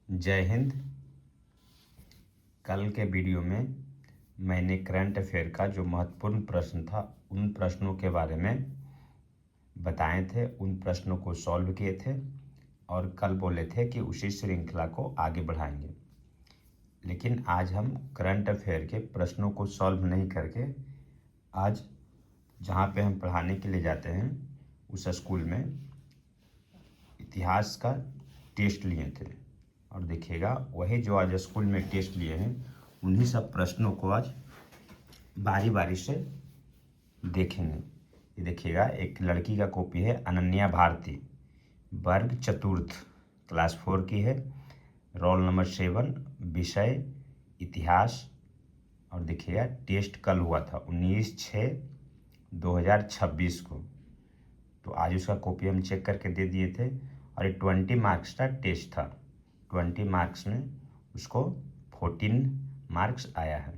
जय हिंद। कल के वीडियो में मैंने करंट अफेयर का जो महत्वपूर्ण प्रश्न था उन प्रश्नों के बारे में बताए थे, उन प्रश्नों को सॉल्व किए थे और कल बोले थे कि उसी श्रृंखला को आगे बढ़ाएंगे। लेकिन आज हम करंट अफेयर के प्रश्नों को सॉल्व नहीं करके आज जहाँ पे हम पढ़ाने के लिए जाते हैं उस स्कूल में इतिहास का टेस्ट लिए थे और देखिएगा वही जो आज स्कूल में टेस्ट लिए हैं उन्हीं सब प्रश्नों को आज बारी बारी से देखेंगे। ये देखिएगा, एक लड़की का कॉपी है, अनन्या भारती, वर्ग चतुर्थ, क्लास 4 की है, रोल नंबर 7, विषय इतिहास। और देखिएगा टेस्ट कल हुआ था 19/6/2026 को, तो आज उसका कॉपी हम चेक करके दे दिए थे और ये 20 मार्क्स का टेस्ट था। 20 मार्क्स में उसको 14 मार्क्स आया है।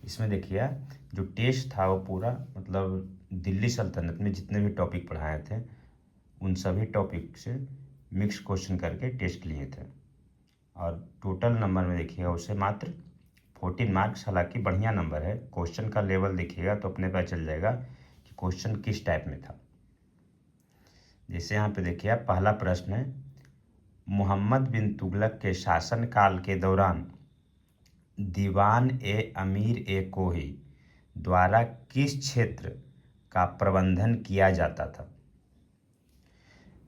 इसमें देखिए जो टेस्ट था वो पूरा मतलब दिल्ली सल्तनत में जितने भी टॉपिक पढ़ाए थे उन सभी टॉपिक से मिक्स क्वेश्चन करके टेस्ट लिए थे और टोटल नंबर में देखिएगा उसे मात्र 14 मार्क्स, हालांकि बढ़िया नंबर है। क्वेश्चन का लेवल देखिएगा तो अपने पता चल जाएगा कि क्वेश्चन किस टाइप में था। जैसे यहाँ पे देखिए पहला प्रश्न है, मोहम्मद बिन तुगलक के शासनकाल के दौरान दीवान ए अमीर ए कोही द्वारा किस क्षेत्र का प्रबंधन किया जाता था?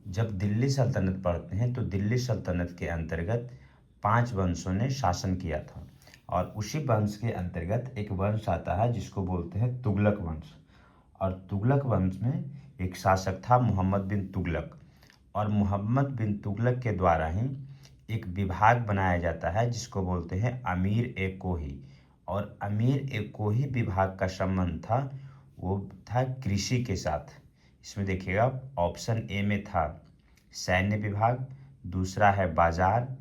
जब दिल्ली सल्तनत पढ़ते हैं तो दिल्ली सल्तनत के अंतर्गत 5 वंशों ने शासन किया था और उसी वंश के अंतर्गत एक वंश आता है जिसको बोलते हैं तुगलक वंश। और तुगलक वंश में एक शासक था मोहम्मद बिन तुगलक और मोहम्मद बिन तुगलक के द्वारा ही एक विभाग बनाया जाता है जिसको बोलते हैं अमीर ए कोही। और अमीर ए कोही विभाग का संबंध था वो था कृषि के साथ। इसमें देखिएगा ऑप्शन ए में था सैन्य विभाग, दूसरा है बाजार,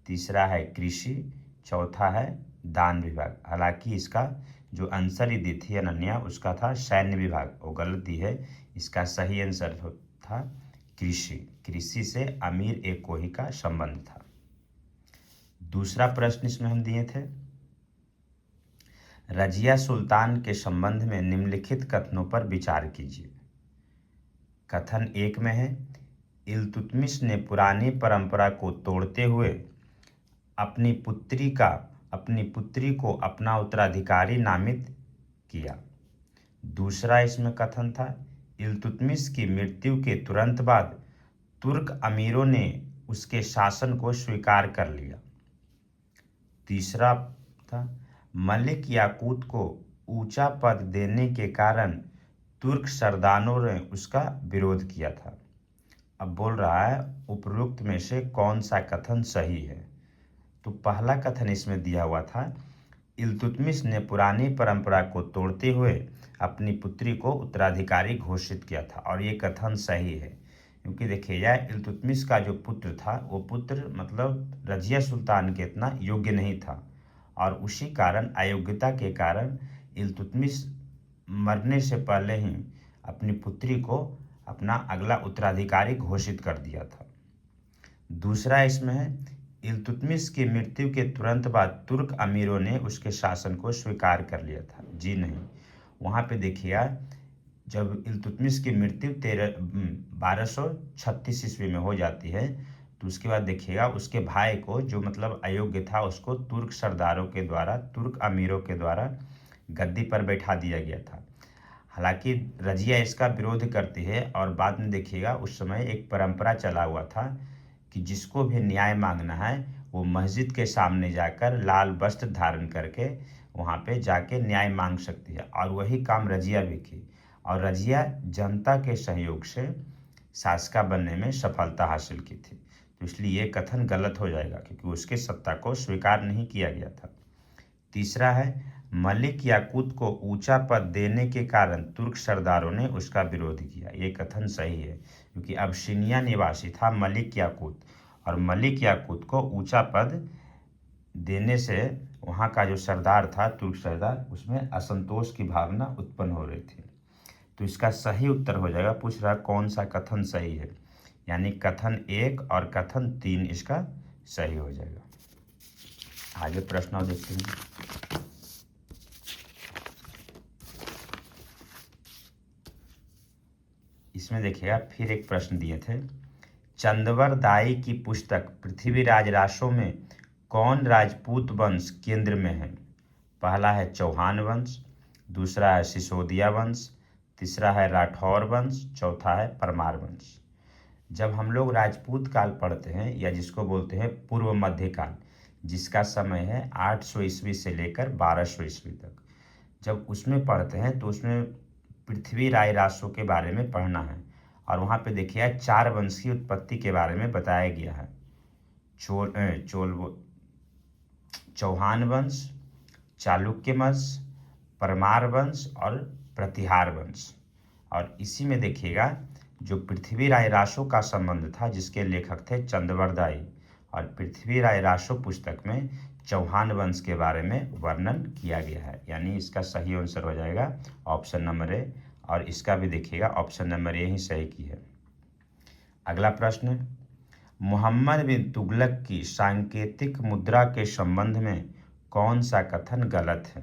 तीसरा है कृषि, चौथा है दान विभाग। हालांकि इसका जो आंसर ही दी थी अनन्या उसका था सैन्य विभाग, वो गलत दी है। इसका सही आंसर था कृषि। कृषि से अमीर ए कोही का संबंध था। दूसरा प्रश्न इसमें हम दिए थे, रजिया सुल्तान के संबंध में निम्नलिखित कथनों पर विचार कीजिए। कथन 1 में है, इल्तुतमिश ने पुरानी परंपरा को तोड़ते हुए अपनी पुत्री को अपना उत्तराधिकारी नामित किया। दूसरा इसमें कथन था, इल्तुतमिश की मृत्यु के तुरंत बाद तुर्क अमीरों ने उसके शासन को स्वीकार कर लिया। तीसरा था, मलिक याकूत को ऊंचा पद देने के कारण तुर्क सरदारों ने उसका विरोध किया था। अब बोल रहा है उपरोक्त में से कौन सा कथन सही है? तो पहला कथन इसमें दिया हुआ था, इल्तुतमिश ने पुरानी परंपरा को तोड़ते हुए अपनी पुत्री को उत्तराधिकारी घोषित किया था और ये कथन सही है, क्योंकि देखिए जाए इल्तुतमिश का जो पुत्र था वो पुत्र मतलब रजिया सुल्तान के इतना योग्य नहीं था और उसी कारण अयोग्यता के कारण इल्तुतमिश मरने से पहले ही अपनी पुत्री को अपना अगला उत्तराधिकारी घोषित कर दिया था। दूसरा इसमें है, इल्तुतमिश की मृत्यु के तुरंत बाद तुर्क अमीरों ने उसके शासन को स्वीकार कर लिया था। जी नहीं, वहाँ पे देखिए जब इल्तुतमिश की मृत्यु 1236 ईस्वी में हो जाती है तो उसके बाद देखिएगा उसके भाई को जो मतलब अयोग्य था उसको तुर्क सरदारों के द्वारा, तुर्क अमीरों के द्वारा गद्दी पर बैठा दिया गया था। हालांकि रजिया इसका विरोध करती है और बाद में देखिएगा उस समय एक परंपरा चला हुआ था कि जिसको भी न्याय मांगना है वो मस्जिद के सामने जाकर लाल वस्त्र धारण करके वहाँ पे जाके न्याय मांग सकती है और वही काम रजिया भी की और रजिया जनता के सहयोग से शासका बनने में सफलता हासिल की थी। तो इसलिए ये कथन गलत हो जाएगा क्योंकि उसके सत्ता को स्वीकार नहीं किया गया था। तीसरा है, मलिक याकूत को ऊंचा पद देने के कारण तुर्क सरदारों ने उसका विरोध किया। ये कथन सही है क्योंकि अबसिनिया निवासी था मलिक याकूत और मलिक याकूत को ऊंचा पद देने से वहाँ का जो सरदार था, तुर्क सरदार, उसमें असंतोष की भावना उत्पन्न हो रही थी। तो इसका सही उत्तर हो जाएगा, पूछ रहा कौन सा कथन सही है, यानी कथन 1 और कथन 3 इसका सही हो जाएगा। आगे प्रश्न और देखते हैं। इसमें देखिएगा फिर एक प्रश्न दिए थे, चंदवर दाई की पुस्तक पृथ्वीराज रासो में कौन राजपूत वंश केंद्र में है? पहला है चौहान वंश, दूसरा है सिसोदिया वंश, तीसरा है राठौर वंश, चौथा है परमार वंश। जब हम लोग राजपूत काल पढ़ते हैं या जिसको बोलते हैं पूर्व मध्यकाल, जिसका समय है 800 ईस्वी से लेकर 1200 ईस्वी तक, जब उसमें पढ़ते हैं तो उसमें पृथ्वी राय रासो के बारे में पढ़ना है। और वहाँ पे देखिए 4 वंश की उत्पत्ति के बारे में बताया गया है, चौहान वंश, चालुक्य वंश, परमार वंश और प्रतिहार वंश। और इसी में देखिएगा जो पृथ्वी राय रासो का संबंध था, जिसके लेखक थे चंदवर दाई, और पृथ्वी राय रासो पुस्तक में चौहान वंश के बारे में वर्णन किया गया है। यानी इसका सही आंसर हो जाएगा ऑप्शन नंबर ए, और इसका भी देखिएगा ऑप्शन नंबर ए ही सही की है। अगला प्रश्न, मोहम्मद बिन तुगलक की सांकेतिक मुद्रा के संबंध में कौन सा कथन गलत है?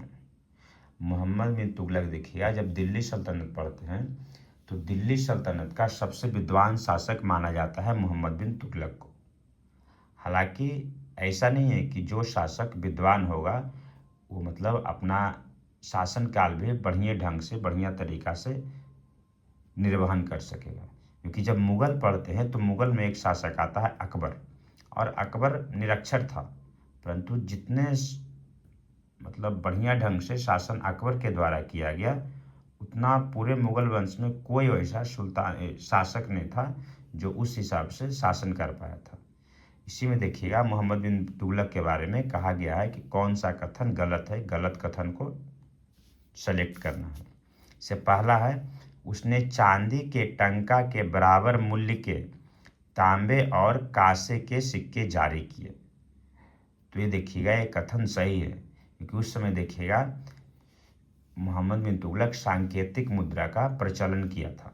मोहम्मद बिन तुगलक देखिएगा, जब दिल्ली सल्तनत पढ़ते हैं तो दिल्ली सल्तनत का सबसे विद्वान शासक माना जाता है मोहम्मद बिन तुगलक को। हालांकि ऐसा नहीं है कि जो शासक विद्वान होगा वो मतलब अपना शासन काल भी बढ़िया ढंग से बढ़िया तरीका से निर्वहन कर सकेगा। क्योंकि जब मुग़ल पढ़ते हैं तो मुग़ल में एक शासक आता है अकबर, और अकबर निरक्षर था, परंतु जितने मतलब बढ़िया ढंग से शासन अकबर के द्वारा किया गया, उतना पूरे मुग़ल वंश में कोई वैसा सुल्तान शासक नहीं था जो उस हिसाब से शासन कर पाया था। इसी में देखिएगा मोहम्मद बिन तुगलक के बारे में कहा गया है कि कौन सा कथन गलत है, गलत कथन को सेलेक्ट करना है। इससे पहला है, उसने चांदी के टंका के बराबर मूल्य के तांबे और कांसे के सिक्के जारी किए। तो ये देखिएगा ये कथन सही है, क्योंकि उस समय देखिएगा मोहम्मद बिन तुगलक सांकेतिक मुद्रा का प्रचलन किया था।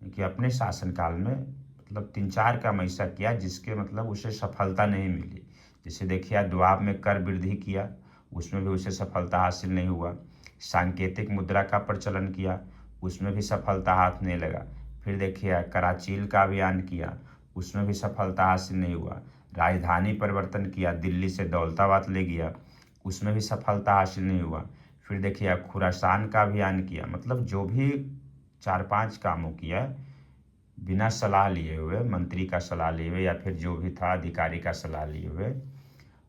क्योंकि अपने शासनकाल में मतलब 3-4 काम ऐसा किया जिसके मतलब उसे सफलता नहीं मिली। जैसे देखिए द्वाब में कर वृद्धि किया, उसमें भी उसे सफलता हासिल नहीं हुआ। सांकेतिक मुद्रा का प्रचलन किया, उसमें भी सफलता हाथ नहीं लगा। फिर देखिए कराचील का अभियान किया, उसमें भी सफलता हासिल नहीं हुआ। राजधानी परिवर्तन किया, दिल्ली से दौलताबाद ले गया, उसमें भी सफलता हासिल नहीं हुआ। फिर देखिए खुरासान का अभियान किया। मतलब जो भी 4-5 कामों किया बिना सलाह लिए हुए, मंत्री का सलाह लिए हुए या फिर जो भी था अधिकारी का सलाह लिए हुए,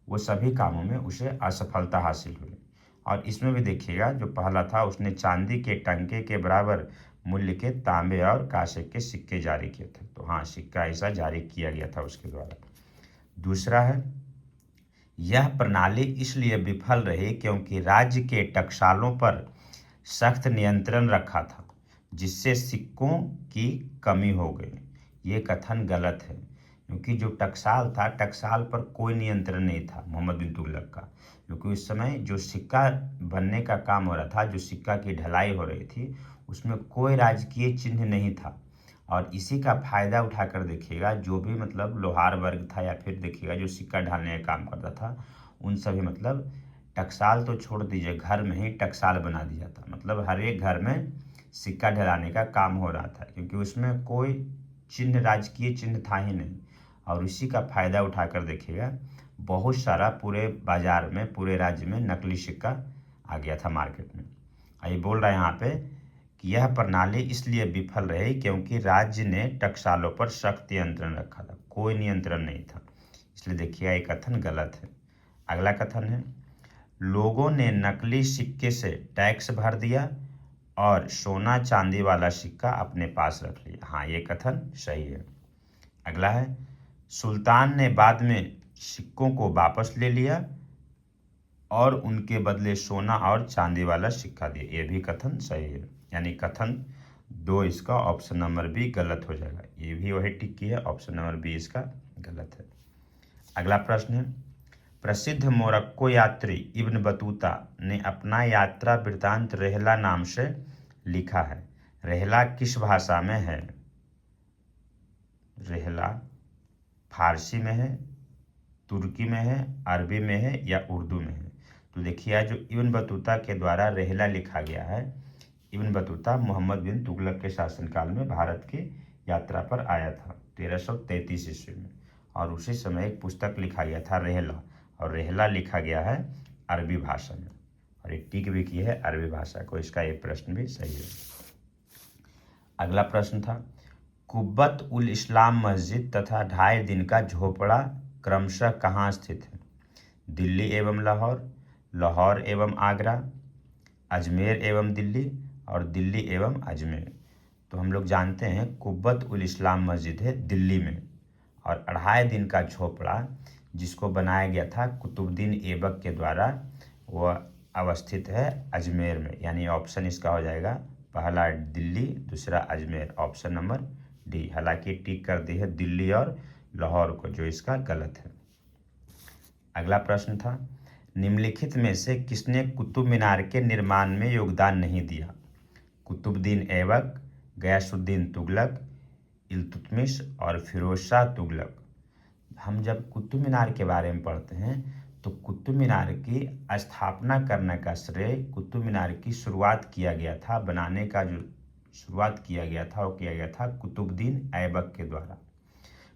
वो सभी कामों में उसे असफलता हासिल हुई। और इसमें भी देखिएगा जो पहला था, उसने चांदी के टंके के बराबर मूल्य के तांबे और कांसे के सिक्के जारी किए थे। तो हाँ, सिक्का ऐसा जारी किया गया था उसके द्वारा। दूसरा है, यह प्रणाली इसलिए विफल रही क्योंकि राज्य के टकसालों पर सख्त नियंत्रण रखा था, जिससे सिक्कों की कमी हो गई। ये कथन गलत है, क्योंकि जो टकसाल था, टकसाल पर कोई नियंत्रण नहीं था मोहम्मद बिन तुगलक का। क्योंकि उस समय जो सिक्का बनने का काम हो रहा था, जो सिक्का की ढलाई हो रही थी, उसमें कोई राजकीय चिन्ह नहीं था। और इसी का फायदा उठाकर देखिएगा जो भी मतलब लोहार वर्ग था या फिर देखिएगा जो सिक्का ढालने का काम करता था, उन सभी मतलब टकसाल तो छोड़ दीजिए, घर में ही टकसाल बना दिया था। मतलब हर एक घर में सिक्का ढलाने का काम हो रहा था, क्योंकि उसमें कोई चिन्ह, राजकीय चिन्ह था ही नहीं। और इसी का फायदा उठाकर देखिएगा बहुत सारा पूरे बाजार में, पूरे राज्य में नकली सिक्का आ गया था मार्केट में। ये बोल रहा है यहाँ पे कि यह प्रणाली इसलिए विफल रही क्योंकि राज्य ने टकसालों पर सख्त नियंत्रण रखा था, कोई नियंत्रण नहीं था। इसलिए देखिए ये कथन गलत है। अगला कथन है, लोगों ने नकली सिक्के से टैक्स भर दिया और सोना चांदी वाला सिक्का अपने पास रख लिया। हाँ, ये कथन सही है। अगला है, सुल्तान ने बाद में सिक्कों को वापस ले लिया और उनके बदले सोना और चांदी वाला सिक्का दिया। ये भी कथन सही है। यानी कथन 2 इसका ऑप्शन नंबर बी गलत हो जाएगा। ये भी वही टिक की है, ऑप्शन नंबर बी इसका गलत है। अगला प्रश्न है, प्रसिद्ध मोरक्को यात्री इब्न बतूता ने अपना यात्रा वृत्तांत रेहला नाम से लिखा है। रेहला किस भाषा में है? रेहला फारसी में है, तुर्की में है, अरबी में है या उर्दू में है? तो देखिए जो इब्न बतूता के द्वारा रेहला लिखा गया है, इब्न बतूता मोहम्मद बिन तुगलक के शासनकाल में भारत की यात्रा पर आया था 1333 ईस्वी में, और उसी समय एक पुस्तक लिखा गया था रेहला, और रेहला लिखा गया है अरबी भाषा में, और एक टिक भी की है अरबी भाषा को। इसका एक प्रश्न भी सही है। अगला प्रश्न था, कुब्बत उल इस्लाम मस्जिद तथा 2.5 दिन का झोपड़ा क्रमशः कहाँ स्थित है? दिल्ली एवं लाहौर, लाहौर एवं आगरा, अजमेर एवं दिल्ली, और दिल्ली एवं अजमेर। तो हम लोग जानते हैं कुब्बत उल इस्लाम मस्जिद है दिल्ली में, और 2.5 दिन का झोपड़ा जिसको बनाया गया था कुतुबुद्दीन ऐबक के द्वारा, वह अवस्थित है अजमेर में। यानी ऑप्शन इसका हो जाएगा पहला दिल्ली, दूसरा अजमेर, ऑप्शन नंबर डी। हालांकि टिक कर दी है दिल्ली और लाहौर को, जो इसका गलत है। अगला प्रश्न था, निम्नलिखित में से किसने कुतुब मीनार के निर्माण में योगदान नहीं दिया? कुतुबुद्दीन ऐबक, गयासुद्दीन तुगलक, इल्तुतमिश और फिरोज शाह तुगलक। हम जब कुतुब मीनार के बारे में पढ़ते हैं तो कुतुब मीनार की स्थापना करने का श्रेय, कुतुब मीनार की शुरुआत किया गया था, बनाने का जो शुरुआत किया गया था वो किया गया था कुतुबुद्दीन ऐबक के द्वारा।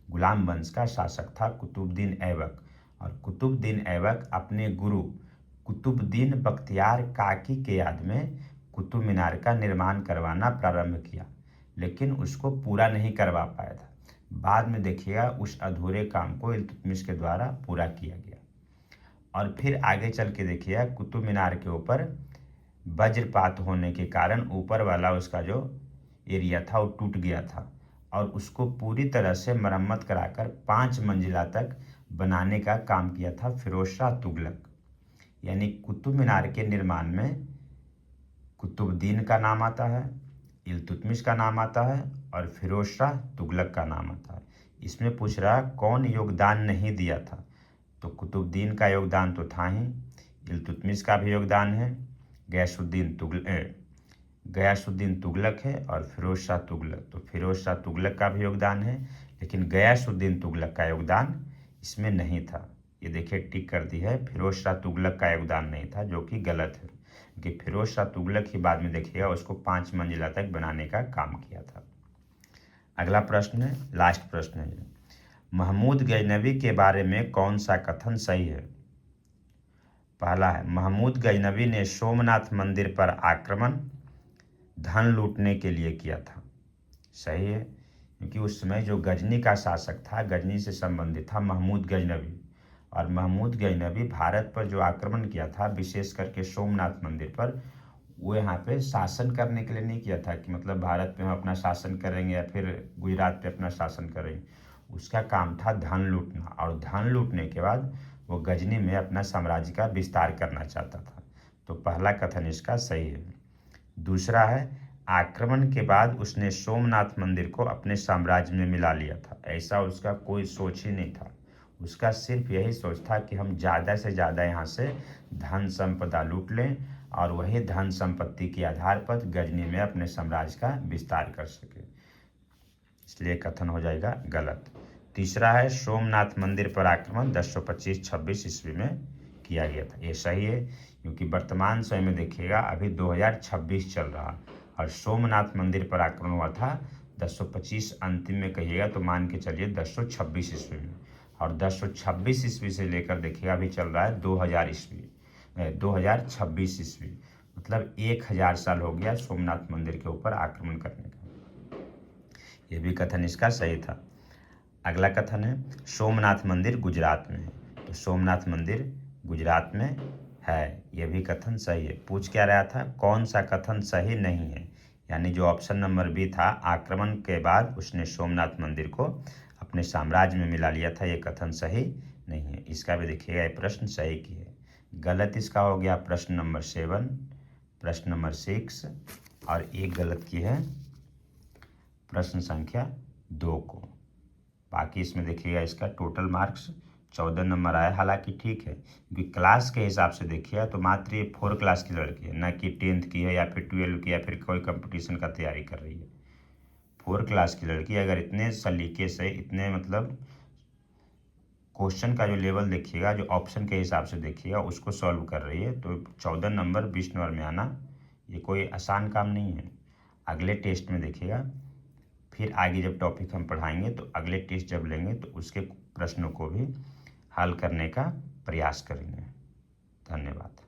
गुलाम वंश का शासक था कुतुबुद्दीन ऐबक, और कुतुबुद्दीन ऐबक अपने गुरु कुतुबुद्दीन बख्तियार काकी के याद में कुतुब मीनार का निर्माण करवाना प्रारंभ किया, लेकिन उसको पूरा नहीं करवा पाया था। बाद में देखिएगा उस अधूरे काम को इल्तुतमिश के द्वारा पूरा किया गया। और फिर आगे चल के देखिएगा कुतुब मीनार के ऊपर वज्रपात होने के कारण ऊपर वाला उसका जो एरिया था वो टूट गया था, और उसको पूरी तरह से मरम्मत कराकर 5 मंजिला तक बनाने का काम किया था फिरोज शाह तुगलक। यानी कुतुब मीनार के निर्माण में कुतुबुद्दीन का नाम आता है, इल्तुतमिश का नाम आता है और फिरोज शाह तुगलक का नाम आता है। इसमें पूछ रहा कौन योगदान नहीं दिया था? तो कुतुबुद्दीन का योगदान तो था ही, इल्तुतमिश का भी योगदान है, गयासुद्दीन तुगलक है और फिरोज शाह तुगलक। तो फिरोज शाह तुगलक का भी योगदान है, लेकिन गयासुद्दीन तुगलक का योगदान इसमें नहीं था। ये देखिए टिक कर दी है, फिरोज शाह तुगलक का योगदान नहीं था, जो कि गलत है, क्योंकि फिरोज शाह तुगलक ही बाद में देखिएगा उसको 5 मंजिला तक बनाने का काम किया था। अगला प्रश्न है, लास्ट प्रश्न है, महमूद गजनवी के बारे में कौन सा कथन सही है? पहला है, महमूद गजनवी ने सोमनाथ मंदिर पर आक्रमण धन लूटने के लिए किया था। सही है, क्योंकि उस समय जो गजनी का शासक था, गजनी से संबंधित था महमूद गजनवी, और महमूद गजनवी भारत पर जो आक्रमण किया था विशेष करके सोमनाथ मंदिर पर, वो यहाँ पे शासन करने के लिए नहीं किया था कि मतलब भारत पे हम अपना शासन करेंगे या फिर गुजरात पे अपना शासन करेंगे। उसका काम था धन लूटना, और धन लूटने के बाद वो गजनी में अपना साम्राज्य का विस्तार करना चाहता था। तो पहला कथन इसका सही है। दूसरा है, आक्रमण के बाद उसने सोमनाथ मंदिर को अपने साम्राज्य में मिला लिया था। ऐसा उसका कोई सोच ही नहीं था, उसका सिर्फ यही सोच था कि हम ज़्यादा से ज़्यादा यहाँ से धन संपदा लूट लें और वही धन संपत्ति के आधार पर गजनी में अपने साम्राज्य का विस्तार कर सके, इसलिए कथन हो जाएगा गलत। तीसरा है, सोमनाथ मंदिर पर आक्रमण 1025-26 ईस्वी में किया गया था। ये सही है, क्योंकि वर्तमान समय में देखिएगा अभी 2026 चल रहा, और सोमनाथ मंदिर पर आक्रमण हुआ था 1025 अंतिम में कहिएगा तो मान के चलिए 1026 ईस्वी में, और 1026 ईस्वी से लेकर देखिएगा अभी चल रहा है 2026 ईस्वी, मतलब 1000 साल हो गया सोमनाथ मंदिर के ऊपर आक्रमण करने का। ये भी कथन इसका सही था। अगला कथन है, सोमनाथ मंदिर गुजरात में है। तो सोमनाथ मंदिर गुजरात में है, यह भी कथन सही है। पूछ क्या रहा था, कौन सा कथन सही नहीं है? यानी जो ऑप्शन नंबर बी था, आक्रमण के बाद उसने सोमनाथ मंदिर को अपने साम्राज्य में मिला लिया था, ये कथन सही नहीं है। इसका भी देखिएगा ये प्रश्न सही की है। गलत इसका हो गया प्रश्न नंबर 7, प्रश्न नंबर 6, और एक गलत की है प्रश्न संख्या 2 को। बाकी इसमें देखिएगा इसका टोटल मार्क्स 14 नंबर आया। हालांकि ठीक है, क्योंकि क्लास के हिसाब से देखिए तो मात्र ये 4 क्लास की लड़की है, ना कि 10th की है या फिर 12 की या फिर कोई कंपटीशन का तैयारी कर रही है। 4 क्लास की लड़की अगर इतने सलीके से, इतने मतलब क्वेश्चन का जो लेवल देखिएगा, जो ऑप्शन के हिसाब से देखिएगा, उसको सॉल्व कर रही है। तो 14 नंबर 20 नंबर में आना ये कोई आसान काम नहीं है। अगले टेस्ट में देखिएगा, फिर आगे जब टॉपिक हम पढ़ाएंगे तो अगले टेस्ट जब लेंगे तो उसके प्रश्नों को भी हल करने का प्रयास करेंगे। धन्यवाद।